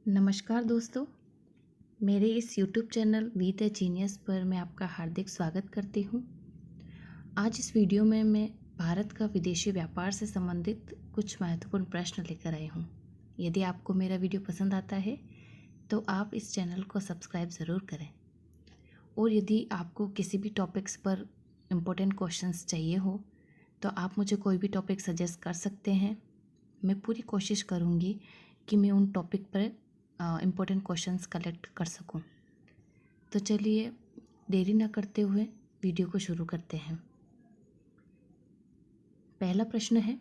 नमस्कार दोस्तों, मेरे इस YouTube channel We the Genius पर मैं आपका हार्दिक स्वागत करती हूँ। आज इस वीडियो में मैं भारत का विदेशी व्यापार से संबंधित कुछ महत्वपूर्ण प्रश्न लेकर आई हूँ। यदि आपको मेरा वीडियो पसंद आता है तो आप इस चैनल को सब्सक्राइब ज़रूर करें। और यदि आपको किसी भी टॉपिक्स पर इम्पोर्टेंट क्वेश्चंस चाहिए हो तो आप मुझे कोई भी टॉपिक सजेस्ट कर सकते हैं। मैं पूरी कोशिश करूँगी कि मैं उन टॉपिक पर इम्पोर्टेंट क्वेश्चंस कलेक्ट कर सकूं। तो चलिए देरी न करते हुए वीडियो को शुरू करते हैं। पहला प्रश्न है,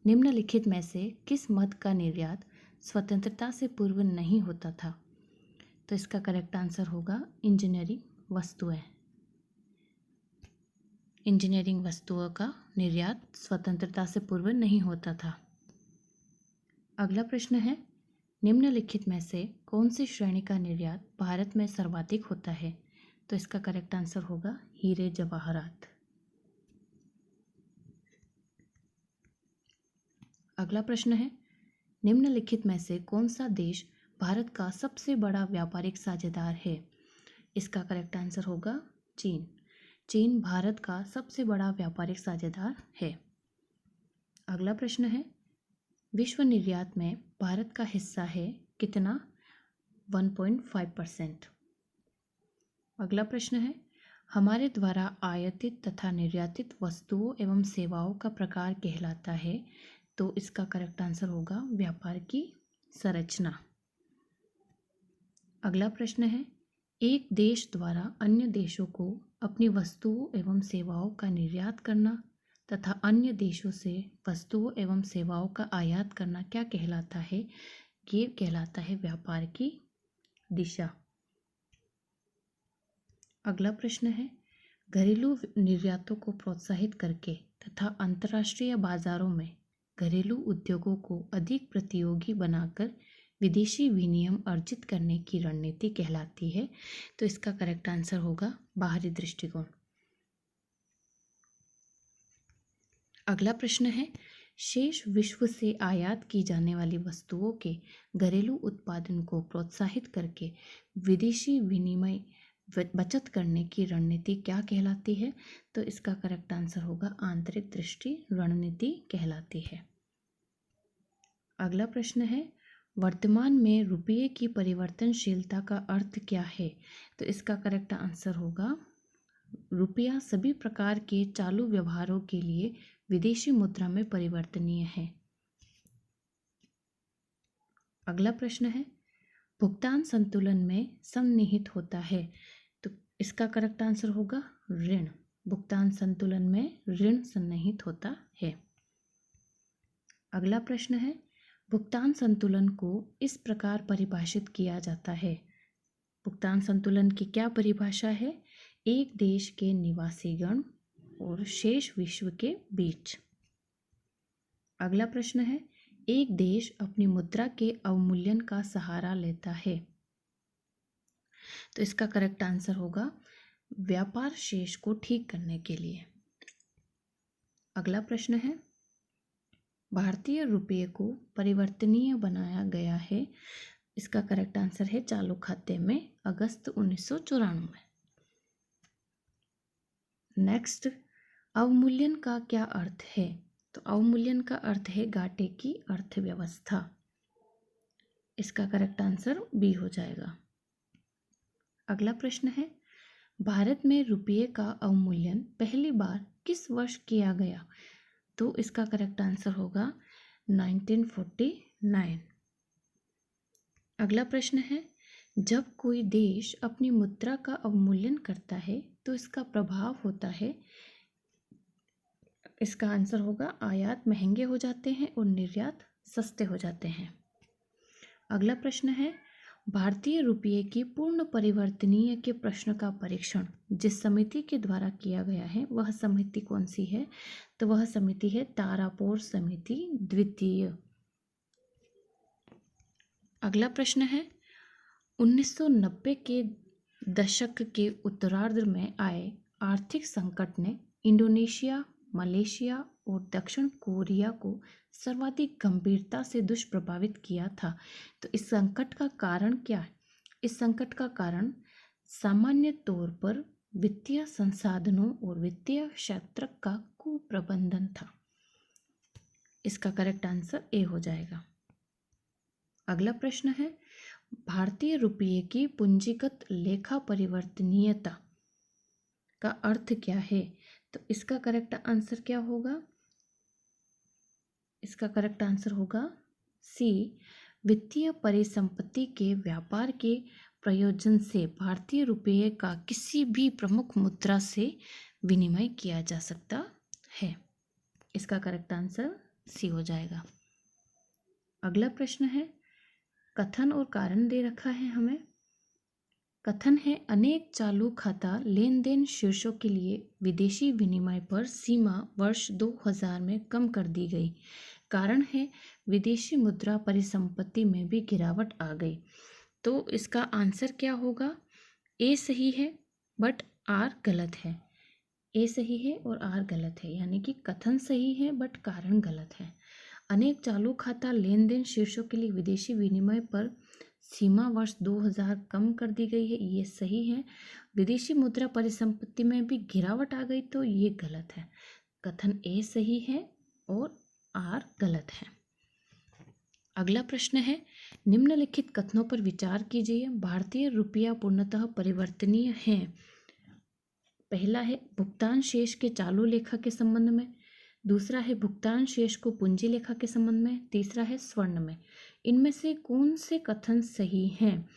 निम्नलिखित में से किस मद का निर्यात स्वतंत्रता से पूर्व नहीं होता था? तो इसका करेक्ट आंसर होगा इंजीनियरिंग वस्तुएं। इंजीनियरिंग वस्तुओं का निर्यात स्वतंत्रता से पूर्व नहीं होता था। अगला प्रश्न है, निम्नलिखित में से कौन सी श्रेणी का निर्यात भारत में सर्वाधिक होता है? तो इसका करेक्ट आंसर होगा हीरे जवाहरात। अगला प्रश्न है, निम्नलिखित में से कौन सा देश भारत का सबसे बड़ा व्यापारिक साझेदार है? इसका करेक्ट आंसर होगा चीन। चीन भारत का सबसे बड़ा व्यापारिक साझेदार है। अगला प्रश्न है, विश्व निर्यात में भारत का हिस्सा है कितना? 1.5%। अगला प्रश्न है, हमारे द्वारा आयातित तथा निर्यातित वस्तुओं एवं सेवाओं का प्रकार कहलाता है। तो इसका करेक्ट आंसर होगा व्यापार की संरचना। अगला प्रश्न है, एक देश द्वारा अन्य देशों को अपनी वस्तुओं एवं सेवाओं का निर्यात करना तथा अन्य देशों से वस्तुओं एवं सेवाओं का आयात करना क्या कहलाता है? ये कहलाता है व्यापार की दिशा। अगला प्रश्न है, घरेलू निर्यातों को प्रोत्साहित करके तथा अंतर्राष्ट्रीय बाजारों में घरेलू उद्योगों को अधिक प्रतियोगी बनाकर विदेशी विनिमय अर्जित करने की रणनीति कहलाती है। तो इसका करेक्ट आंसर होगा बाहरी दृष्टिकोण। अगला प्रश्न है, शेष विश्व से आयात की जाने वाली वस्तुओं के घरेलू उत्पादन को प्रोत्साहित करके विदेशी विनिमय बचत करने की रणनीति क्या कहलाती है? तो इसका करेक्ट आंसर होगा आंतरिक दृष्टि रणनीति कहलाती है। अगला प्रश्न है, वर्तमान में रुपये की परिवर्तनशीलता का अर्थ क्या है? तो इसका करेक्ट आंसर होगा रुपया सभी प्रकार के चालू व्यवहारों के लिए विदेशी मुद्रा में परिवर्तनीय है। अगला प्रश्न है, भुगतान संतुलन में सन्निहित होता है। तो इसका करेक्ट आंसर होगा ऋण। भुगतान संतुलन में ऋण सन्निहित होता है। अगला प्रश्न है, भुगतान संतुलन को इस प्रकार परिभाषित किया जाता है। भुगतान संतुलन की क्या परिभाषा है? एक देश के निवासीगण और शेष विश्व के बीच। अगला प्रश्न है, एक देश अपनी मुद्रा के अवमूल्यन का सहारा लेता है। तो इसका करेक्ट आंसर होगा व्यापार शेष को ठीक करने के लिए। अगला प्रश्न है, भारतीय रुपये को परिवर्तनीय बनाया गया है। इसका करेक्ट आंसर है चालू खाते में अगस्त 1994। नेक्स्ट, अवमूल्यन का क्या अर्थ है? तो अवमूल्यन का अर्थ है घाटे की अर्थव्यवस्था। इसका करेक्ट आंसर बी हो जाएगा। अगला प्रश्न है, भारत में रुपये का अवमूल्यन पहली बार किस वर्ष किया गया? तो इसका करेक्ट आंसर होगा 1949। अगला प्रश्न है, जब कोई देश अपनी मुद्रा का अवमूल्यन करता है तो इसका प्रभाव होता है। इसका आंसर होगा आयात महंगे हो जाते हैं और निर्यात सस्ते हो जाते हैं। अगला प्रश्न है, भारतीय रुपये की पूर्ण परिवर्तनीय के प्रश्न का परीक्षण जिस समिति के द्वारा किया गया है वह समिति कौन सी है? तो वह समिति है तारापोर समिति द्वितीय। अगला प्रश्न है, 1990 के दशक के उत्तरार्ध में आए आर्थिक संकट ने इंडोनेशिया, मलेशिया और दक्षिण कोरिया को सर्वाधिक गंभीरता से दुष्प्रभावित किया था। तो इस संकट का कारण क्या है? इस संकट का कारण सामान्य तौर पर वित्तीय संसाधनों और वित्तीय क्षेत्र का कुप्रबंधन था। इसका करेक्ट आंसर ए हो जाएगा। अगला प्रश्न है, भारतीय रुपये की पूंजीगत लेखा परिवर्तनीयता का अर्थ क्या है? तो इसका करेक्ट आंसर क्या होगा? इसका करेक्ट आंसर होगा सी, वित्तीय परिसंपत्ति के व्यापार के प्रयोजन से भारतीय रुपये का किसी भी प्रमुख मुद्रा से विनिमय किया जा सकता है। इसका करेक्ट आंसर सी हो जाएगा। अगला प्रश्न है, कथन और कारण दे रखा है हमें। कथन है, अनेक चालू खाता लेन देन शीर्षों के लिए विदेशी विनिमय पर सीमा वर्ष 2000 में कम कर दी गई। कारण है, विदेशी मुद्रा परिसंपत्ति में भी गिरावट आ गई। तो इसका आंसर क्या होगा? ए सही है बट आर गलत है। ए सही है और आर गलत है, यानी कि कथन सही है बट कारण गलत है। अनेक चालू खाता लेन देन शीर्षों के लिए विदेशी विनिमय पर सीमा वर्ष 2000 कम कर दी गई है, ये सही है। विदेशी मुद्रा परिसंपत्ति में भी गिरावट आ गई, तो ये गलत है। कथन ए सही है और आर गलत है। अगला प्रश्न है, निम्नलिखित कथनों पर विचार कीजिए। भारतीय रुपया पूर्णतः परिवर्तनीय है। पहला है, भुगतान शेष के चालू लेखा के संबंध में। दूसरा है, भुगतान शेष को पूंजी लेखा के संबंध में। तीसरा है, स्वर्ण में। इनमें से कौन से कथन सही हैं?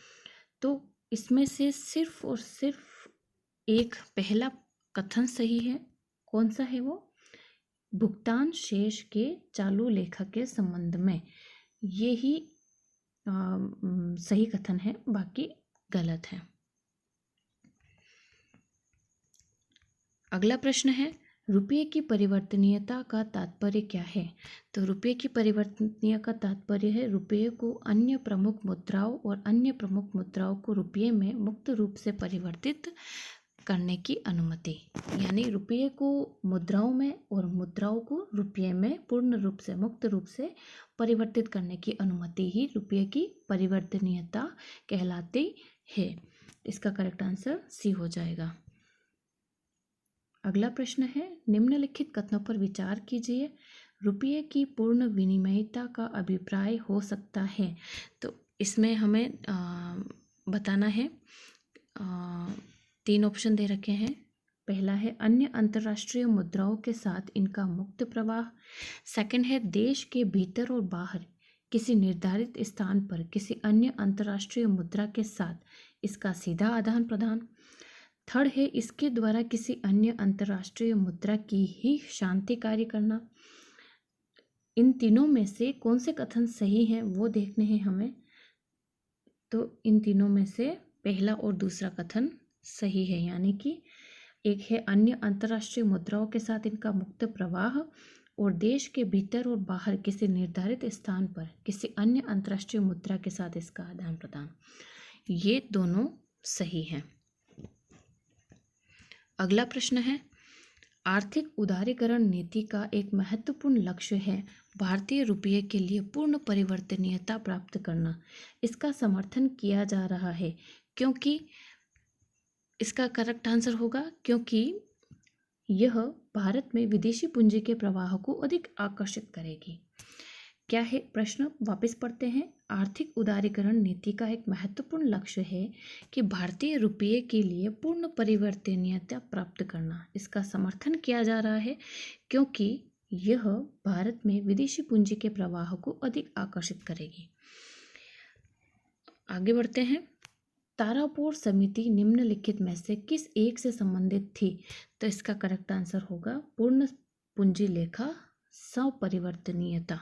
तो इसमें से सिर्फ और सिर्फ एक पहला कथन सही है। कौन सा है वो? भुगतान शेष के चालू लेखा के संबंध में, ये ही सही कथन है, बाकी गलत है। अगला प्रश्न है, रुपये की परिवर्तनीयता का तात्पर्य क्या है? तो रुपये की परिवर्तनीय का तात्पर्य है रुपये को अन्य प्रमुख मुद्राओं और अन्य प्रमुख मुद्राओं को रुपये में मुक्त रूप से परिवर्तित करने की अनुमति। यानी रुपये को मुद्राओं में और मुद्राओं को रुपये में पूर्ण रूप से मुक्त रूप से परिवर्तित करने की अनुमति ही रुपये की परिवर्तनीयता कहलाती है। इसका करेक्ट आंसर सी हो जाएगा। अगला प्रश्न है, निम्नलिखित कथनों पर विचार कीजिए। रुपये की पूर्ण विनिमयता का अभिप्राय हो सकता है। तो इसमें हमें बताना है, 3 ऑप्शन दे रखे हैं। पहला है, अन्य अंतर्राष्ट्रीय मुद्राओं के साथ इनका मुक्त प्रवाह। सेकंड है, देश के भीतर और बाहर किसी निर्धारित स्थान पर किसी अन्य अंतर्राष्ट्रीय मुद्रा के साथ इसका सीधा आदान प्रदान। थर्ड है, इसके द्वारा किसी अन्य अंतर्राष्ट्रीय मुद्रा की ही शांति कार्य करना। इन तीनों में से कौन से कथन सही हैं वो देखने हैं हमें। तो इन तीनों में से पहला और दूसरा कथन सही है, यानी कि एक है अन्य अंतर्राष्ट्रीय मुद्राओं के साथ इनका मुक्त प्रवाह, और देश के भीतर और बाहर किसी निर्धारित स्थान पर किसी अन्य अंतर्राष्ट्रीय मुद्रा के साथ इसका आदान प्रदान, ये दोनों सही हैं। अगला प्रश्न है, आर्थिक उदारीकरण नीति का एक महत्वपूर्ण लक्ष्य है भारतीय रुपये के लिए पूर्ण परिवर्तनीयता प्राप्त करना। इसका समर्थन किया जा रहा है क्योंकि, इसका करेक्ट आंसर होगा क्योंकि यह भारत में विदेशी पूंजी के प्रवाह को अधिक आकर्षित करेगी। क्या है प्रश्न, वापस पढ़ते हैं। आर्थिक उदारीकरण नीति का एक महत्वपूर्ण लक्ष्य है कि भारतीय रुपये के लिए पूर्ण परिवर्तनीयता प्राप्त करना। इसका समर्थन किया जा रहा है क्योंकि यह भारत में विदेशी पूंजी के प्रवाह को अधिक आकर्षित करेगी। आगे बढ़ते हैं। तारापोर समिति निम्नलिखित में से किस एक से संबंधित थी? तो इसका करेक्ट आंसर होगा पूर्ण पूंजी लेखा संपरिवर्तनीयता।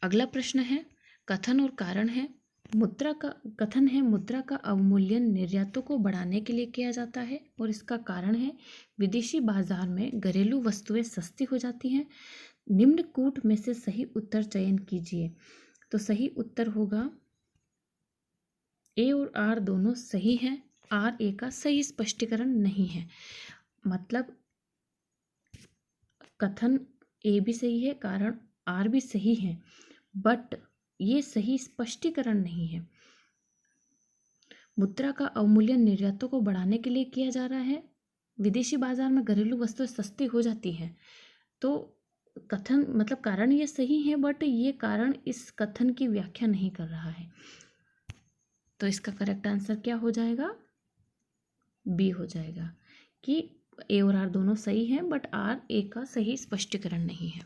अगला प्रश्न है, कथन और कारण है। कथन है, मुद्रा का अवमूल्यन निर्यातों को बढ़ाने के लिए किया जाता है, और इसका कारण है विदेशी बाजार में घरेलू वस्तुएं सस्ती हो जाती हैं। निम्न कूट में से सही उत्तर चयन कीजिए। तो सही उत्तर होगा ए और आर दोनों सही हैं। आर ए का सही स्पष्टीकरण नहीं है। मतलब कथन ए भी सही है, कारण आर भी सही है, बट ये सही स्पष्टीकरण नहीं है। मुद्रा का अवमूल्यन निर्यातों को बढ़ाने के लिए किया जा रहा है। विदेशी बाजार में घरेलू वस्तुएं सस्ती हो जाती हैं, तो कथन मतलब कारण ये सही है, बट ये कारण इस कथन की व्याख्या नहीं कर रहा है। तो इसका करेक्ट आंसर क्या हो जाएगा? बी हो जाएगा कि ए और आर दोनों सही हैं, बट आर ए का सही स्पष्टीकरण नहीं है।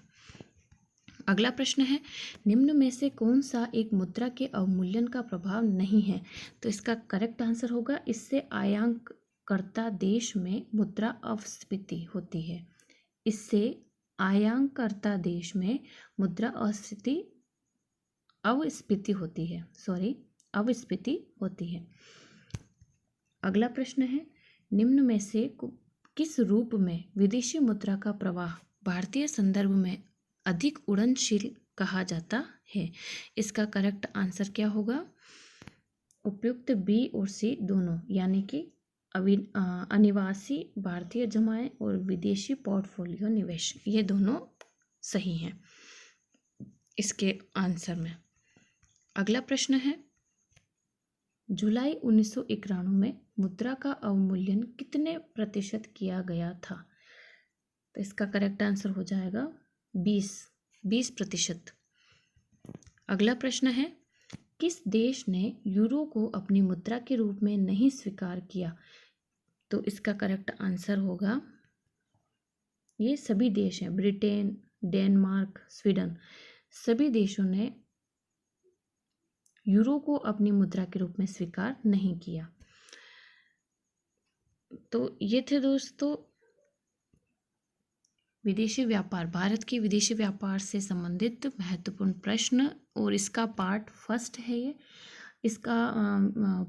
अगला प्रश्न है, निम्न में से कौन सा एक मुद्रा के अवमूल्यन का प्रभाव नहीं है? तो इसका करेक्ट आंसर होगा, इससे आयांककर्ता देश में मुद्रा अपस्फीति होती है। इससे आयांककर्ता देश में मुद्रा अवस्फीति होती है, अवस्फीति होती है। अगला प्रश्न है, निम्न में से किस रूप में विदेशी मुद्रा का प्रवाह भारतीय संदर्भ में अधिक उड़नशील कहा जाता है? इसका करेक्ट आंसर क्या होगा? उपयुक्त बी और सी दोनों, यानी कि अनिवासी भारतीय जमाएं और विदेशी पोर्टफोलियो निवेश, ये दोनों सही हैं इसके आंसर में। अगला प्रश्न है, जुलाई 1991 में मुद्रा का अवमूल्यन कितने प्रतिशत किया गया था? तो इसका करेक्ट आंसर हो जाएगा 20%। अगला प्रश्न है, किस देश ने यूरो को अपनी मुद्रा के रूप में नहीं स्वीकार किया? तो इसका करेक्ट आंसर होगा, ये सभी देश हैं, ब्रिटेन, डेनमार्क, स्वीडन, सभी देशों ने यूरो को अपनी मुद्रा के रूप में स्वीकार नहीं किया। तो ये थे दोस्तों विदेशी व्यापार, भारत की विदेशी व्यापार से संबंधित महत्वपूर्ण प्रश्न, और इसका पार्ट फर्स्ट है ये। इसका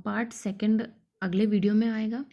पार्ट सेकंड अगले वीडियो में आएगा।